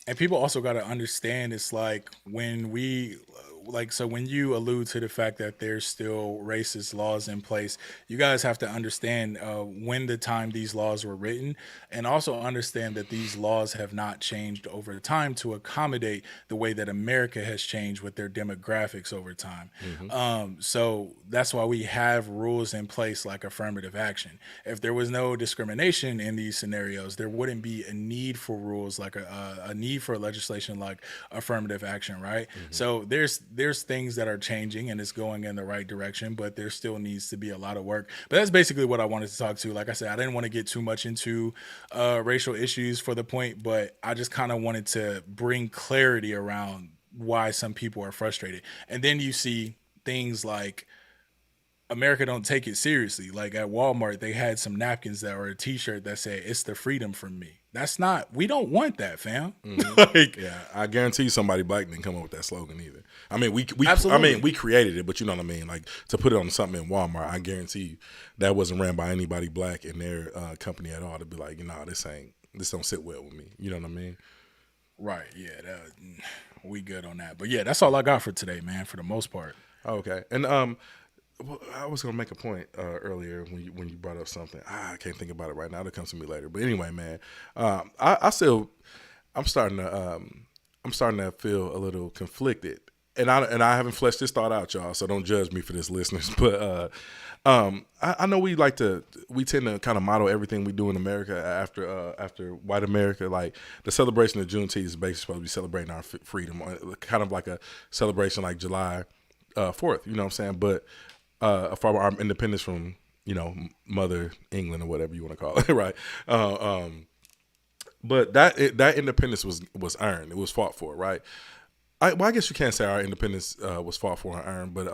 And people also got to understand, it's like when when you allude to the fact that there's still racist laws in place, you guys have to understand when the time these laws were written, and also understand that these laws have not changed over time to accommodate the way that America has changed with their demographics over time. So that's why we have rules in place like affirmative action. If there was no discrimination in these scenarios, there wouldn't be a need for rules like a need for legislation like affirmative action, right? So there's things that are changing and it's going in the right direction, but there still needs to be a lot of work. But that's basically what I wanted to talk to. Like I said, I didn't want to get too much into racial issues for the point, but I just kind of wanted to bring clarity around why some people are frustrated. And then you see things like America don't take it seriously. Like at Walmart, they had some napkins that were a t-shirt that said, "It's the freedom from me." That's not, we don't want that, fam. Like, Yeah, I guarantee you somebody black didn't come up with that slogan either. I mean, we Absolutely. I mean, we created it, but you know what I mean? Like, to put it on something in Walmart, I guarantee you that wasn't ran by anybody black in their company at all to be like, this don't sit well with me. You know what I mean? right. Yeah. We good on that. But yeah, that's all I got for today, man, for the most part. Okay. And well, I was gonna make a point earlier when you brought up something. I can't think about it right now. It'll come to me later. But anyway, man, I'm starting to feel a little conflicted, and I haven't fleshed this thought out, y'all. So don't judge me for this, listeners. But I know we tend to kind of model everything we do in America after white America. Like, the celebration of Juneteenth is basically supposed to be celebrating our freedom, kind of like a celebration like July 4th. You know what I'm saying? But for our independence from, Mother England or whatever you want to call it, right? But that independence was earned. It was fought for, right? I guess you can't say our independence was fought for and earned, but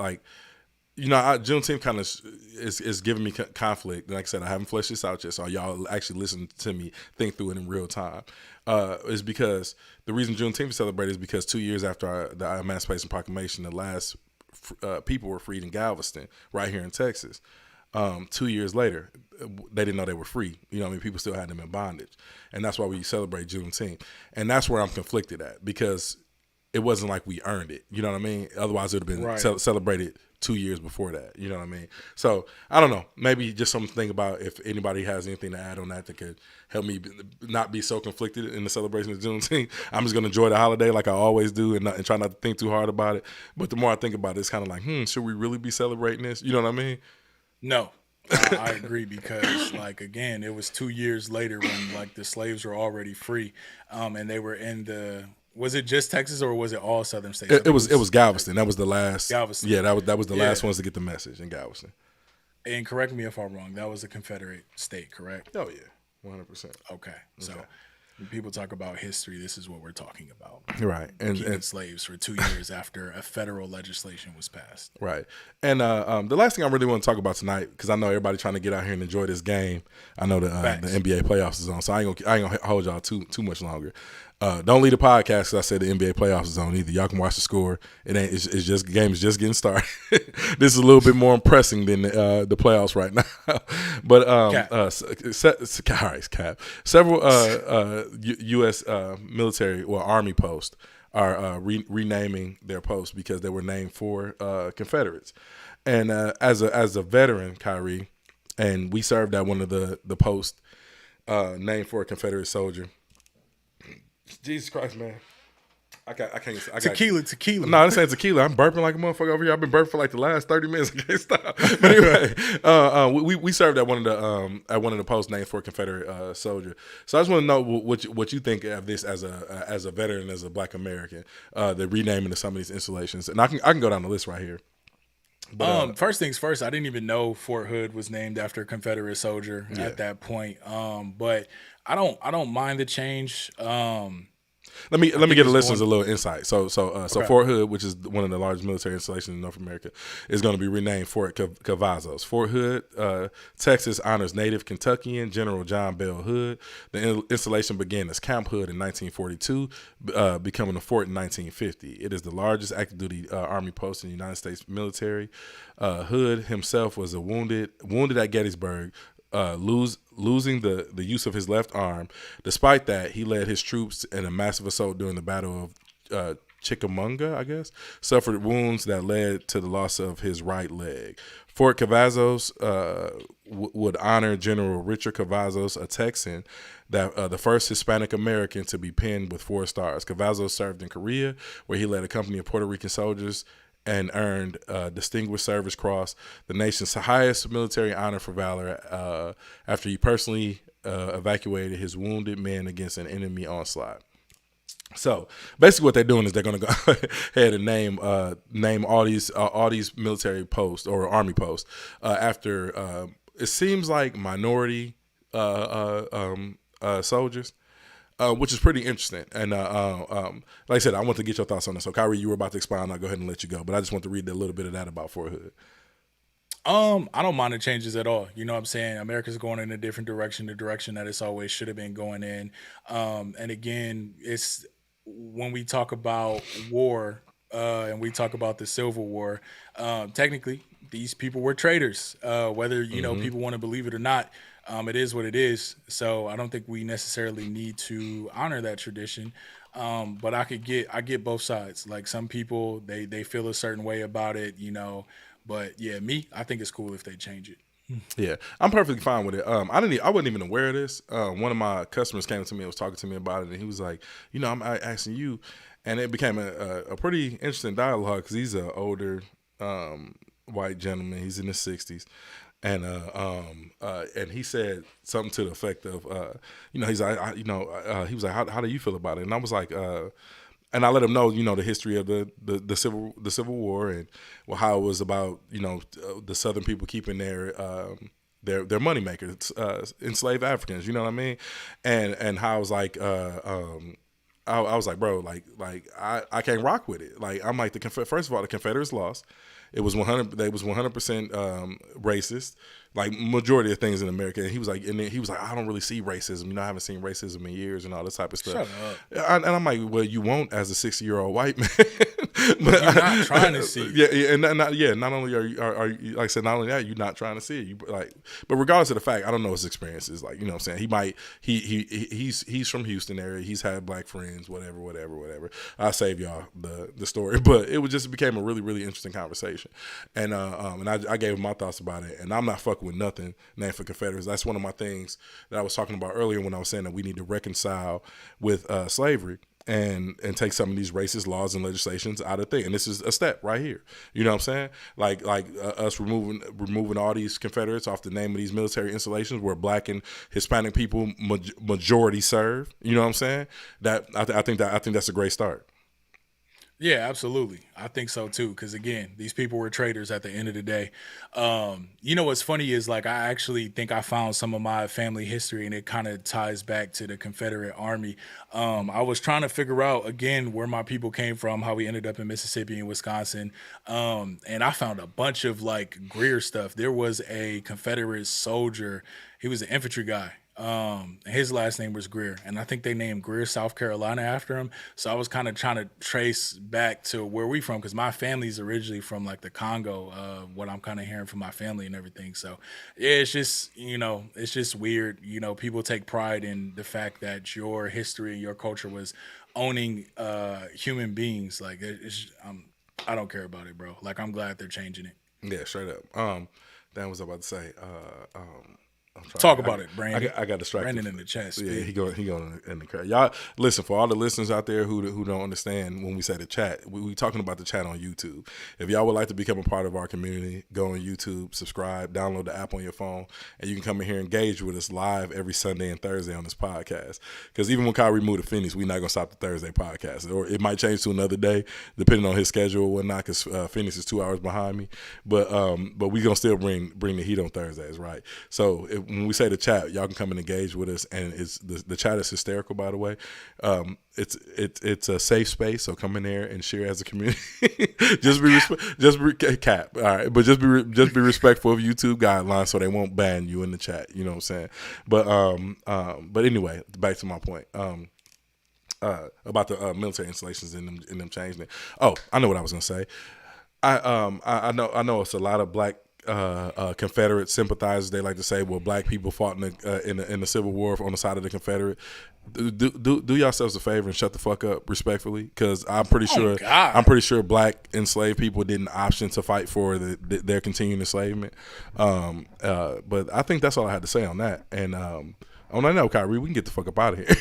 Juneteenth kind of is giving me conflict. Like I said, I haven't fleshed this out yet, so y'all actually listen to me think through it in real time. Is because the reason Juneteenth is celebrated is because 2 years after the Emancipation Proclamation, the last people were freed in Galveston, right here in Texas. 2 years later, they didn't know they were free. People still had them in bondage. And that's why we celebrate Juneteenth. And that's where I'm conflicted at, because it wasn't like we earned it. You know what I mean? Otherwise, it would have been Right. celebrated 2 years before that. You know what I mean? So, I don't know. Maybe just something to think about. If anybody has anything to add on that could help me not be so conflicted in the celebration of Juneteenth. I'm just going to enjoy the holiday like I always do and try not to think too hard about it. But the more I think about it, it's kind of like, should we really be celebrating this? You know what I mean? No, I agree, because again, it was 2 years later when the slaves were already free, and they were in was it just Texas or was it all southern states? It was Galveston. That was the last. Galveston. Yeah, that was the Yeah. last ones to get the message in Galveston. And correct me if I'm wrong, that was a Confederate state, correct? Oh yeah, 100%. Okay. So when people talk about history, this is what we're talking about. Right, Keeping slaves for 2 years after a federal legislation was passed. right. And the last thing I really want to talk about tonight, because I know everybody trying to get out here and enjoy this game. I know the NBA playoffs is on, so I ain't gonna hold y'all too much longer. Don't leave the podcast because I said the NBA playoffs is on either. Y'all can watch the score. It ain't. It's just the game is just getting started. This is a little bit more pressing than the playoffs right now. But all right, Cap. Several U.S. military or Army posts are renaming their posts because they were named for Confederates. And as a veteran, Kyrie, and we served at one of the posts named for a Confederate soldier. Jesus Christ, man. I can't. Tequila. No, this ain't tequila. I'm burping like a motherfucker over here. I've been burping for like the last 30 minutes. I can't stop. But anyway, we served at one of the posts named for a Confederate soldier. So I just want to know what you think of this as a veteran, as a Black American, the renaming of some of these installations. And I can go down the list right here. But, first things first, I didn't even know Fort Hood was named after a Confederate soldier at that point. But I don't mind the change. Let me give the listeners a little insight. So Okay. Fort Hood, which is one of the largest military installations in North America, is going to be renamed Fort Cavazos. Fort Hood, Texas, honors native Kentuckian General John Bell Hood. The installation began as Camp Hood in 1942, becoming a fort in 1950. It is the largest active duty Army post in the United States military. Hood himself was wounded at Gettysburg. Losing the use of his left arm. Despite that, he led his troops in a massive assault during the Battle of Chickamauga, I guess, suffered wounds that led to the loss of his right leg. Fort Cavazos would honor General Richard Cavazos, a Texan, that the first Hispanic American to be pinned with 4 stars. Cavazos served in Korea, where he led a company of Puerto Rican soldiers and earned Distinguished Service Cross, the nation's highest military honor for valor, after he personally evacuated his wounded men against an enemy onslaught. So basically, what they're doing is they're going to go ahead and name all these military posts or Army posts after it seems like minority soldiers. Which is pretty interesting. And like I said, I want to get your thoughts on this. So, Kyrie, you were about to expound. I'll go ahead and let you go. But I just want to read a little bit of that about Fort Hood. I don't mind the changes at all. You know what I'm saying? America's going in a different direction, the direction that it's always should have been going in. And again, it's when we talk about war and we talk about the Civil War, technically, these people were traitors. Whether, you know, people want to believe it or not, it is what it is. So I don't think we necessarily need to honor that tradition. But I get both sides. Like some people, they feel a certain way about it, you know. But yeah, I think it's cool if they change it. Yeah, I'm perfectly fine with it. I wasn't even aware of this. One of my customers came to me and was talking to me about it, and he was like, you know, I'm asking you, and it became a pretty interesting dialogue because he's an older white gentleman. He's in his 60s. And he said something to the effect of, you know, he's like, he was like, how do you feel about it? And I was like, and I let him know, you know, the history of the Civil War and how it was about, you know, the Southern people keeping their money makers, enslaved Africans, you know what I mean, and how I was like, I was like, bro, like I can't rock with it. Like I'm like first of all, the Confederates lost. It was 100%. They was 100% racist, like majority of things in America. And he was like, I don't really see racism. You know, I haven't seen racism in years and all this type of stuff. Shut up. And I'm like, well, you won't as a 60-year-old white man. But you're not trying to see. Yeah, and not only are you like I said, not only that, you're not trying to see it. But regardless of the fact, I don't know his experiences. Like, you know what I'm saying? He's from Houston area. He's had black friends, whatever. I'll save y'all the story. But it became a really, really interesting conversation. And I gave him my thoughts about it. And I'm not fucking with nothing named for Confederates. That's one of my things that I was talking about earlier when I was saying that we need to reconcile with slavery. And take some of these racist laws and legislations out of thing. And this is a step right here. You know what I'm saying? Like us removing all these Confederates off the name of these military installations where black and Hispanic people majority serve. You know what I'm saying? That I think that's a great start. Yeah, absolutely. I think so too. Because again, these people were traitors at the end of the day. You know what's funny is like I actually think I found some of my family history, and it kind of ties back to the Confederate Army. I was trying to figure out again where my people came from, how we ended up in Mississippi and Wisconsin, and I found a bunch of like Greer stuff. There was a Confederate soldier. He was an infantry guy. His last name was Greer, and I think they named Greer, South Carolina after him. So I was kind of trying to trace back to where we from, because my family's originally from like the Congo, what I'm kind of hearing from my family and everything. So yeah, it's just, it's just weird. People take pride in the fact that your history and your culture was owning human beings. Like I don't care about it, bro. Like, I'm glad they're changing it. Yeah, straight up. Dan was about to say. I'm trying. Talk about it, Brandon. I got distracted. Brandon in the chat. Yeah, he going in the crowd. Y'all listen, for all the listeners out there who don't understand when we say the chat. We talking about the chat on YouTube. If y'all would like to become a part of our community, go on YouTube, subscribe, download the app on your phone, and you can come in here and engage with us live every Sunday and Thursday on this podcast. Because even when Kyrie moved to Phoenix, we're not gonna stop the Thursday podcast, or it might change to another day depending on his schedule or whatnot. Because Phoenix is 2 hours behind me, but we gonna still bring the heat on Thursdays, right? So when we say the chat, y'all can come and engage with us, and it's the chat is hysterical, by the way. It's a safe space, so come in there and share as a community. just be cap, all right, but just be respectful of YouTube guidelines, so they won't ban you in the chat. You know what I'm saying? But anyway, back to my point. About the military installations and them changing it. Oh, I know what I was gonna say. I know it's a lot of black Confederate sympathizers. They like to say, well, black people fought in the Civil War on the side of the Confederate. Do yourselves a favor and shut the fuck up, respectfully, because I'm pretty sure black enslaved people didn't option to fight for their continuing enslavement. But I think that's all I had to say on that. And on that note, Kyrie, we can get the fuck up out of here.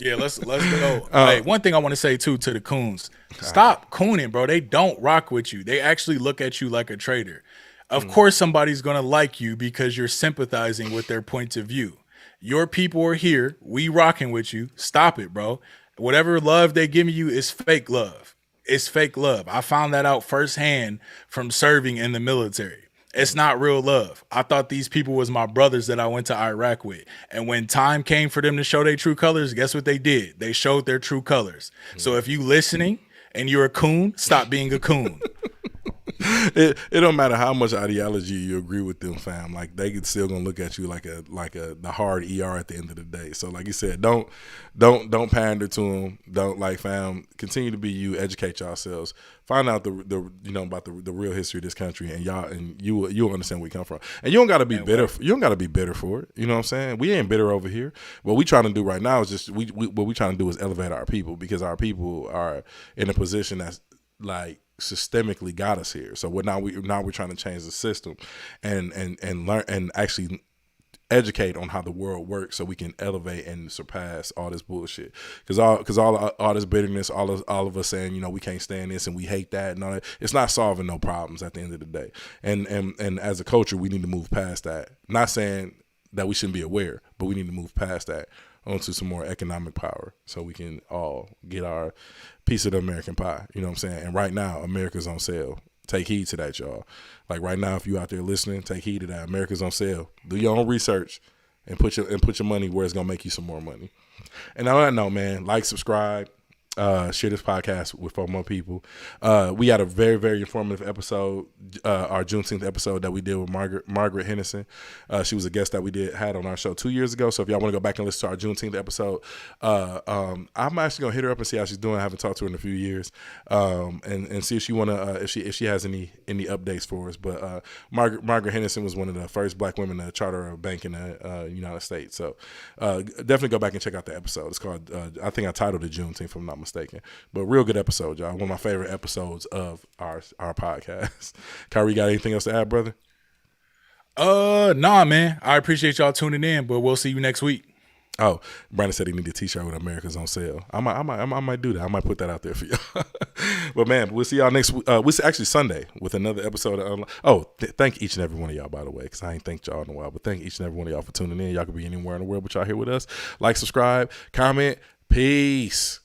Yeah, let's go. Hey, one thing I want to say too to the coons: stop cooning, bro. They don't rock with you. They actually look at you like a traitor. Of course, somebody's gonna like you because you're sympathizing with their point of view. Your people are here. We rocking with you. Stop it, bro. Whatever love they give you is fake love. It's fake love. I found that out firsthand from serving in the military. It's not real love. I thought these people was my brothers that I went to Iraq with. And when time came for them to show their true colors, guess what they did? They showed their true colors. So if you listening and you're a coon, stop being a coon. It don't matter how much ideology you agree with them, fam. Like, they could still gonna look at you like the hard ER at the end of the day. So like you said, don't pander to them. Don't, like, fam. Continue to be you. Educate yourselves. Find out about the real history of this country, and you'll understand where we come from. And you don't gotta be bitter. You don't gotta be bitter for it. You know what I'm saying? We ain't bitter over here. What we trying to do right now is just what we trying to do is elevate our people, because our people are in a position that's like systemically got us here. So we're trying to change the system and learn and actually educate on how the world works, so we can elevate and surpass all this bullshit. Because all this bitterness, all of us saying, we can't stand this and we hate that and all that, it's not solving no problems at the end of the day. And as a culture, we need to move past that. Not saying that we shouldn't be aware, but we need to move past that onto some more economic power, so we can all get our piece of the American pie. You know what I'm saying? And right now, America's on sale. Take heed to that, y'all. Like, right now, if you out there listening, take heed to that. America's on sale. Do your own research and put your money where it's gonna make you some more money. And on that note, man, like, subscribe, share this podcast with 4 more people. We had a very, very informative episode, our Juneteenth episode that we did with Margaret Hennison. She was a guest that we had on our show 2 years ago. So if y'all want to go back and listen to our Juneteenth episode, I'm actually gonna hit her up and see how she's doing. I haven't talked to her in a few years, and see if she if she has any updates for us. But Margaret Hennison was one of the first black women to charter a bank in the United States. So definitely go back and check out the episode. It's called I think I titled it Juneteenth, if I'm not mistaken, but real good episode, y'all. One of my favorite episodes of our podcast. Kyrie, got anything else to add, brother? Nah, man. I appreciate y'all tuning in, but we'll see you next week. Oh, Brandon said he needed a t-shirt with America's on sale. I might do that. I might put that out there for y'all. But man, we'll see y'all next week. We'll see actually Sunday with another episode of thank each and every one of y'all, by the way, because I ain't thanked y'all in a while. But thank each and every one of y'all for tuning in. Y'all could be anywhere in the world, but y'all here with us. Like, subscribe, comment. Peace.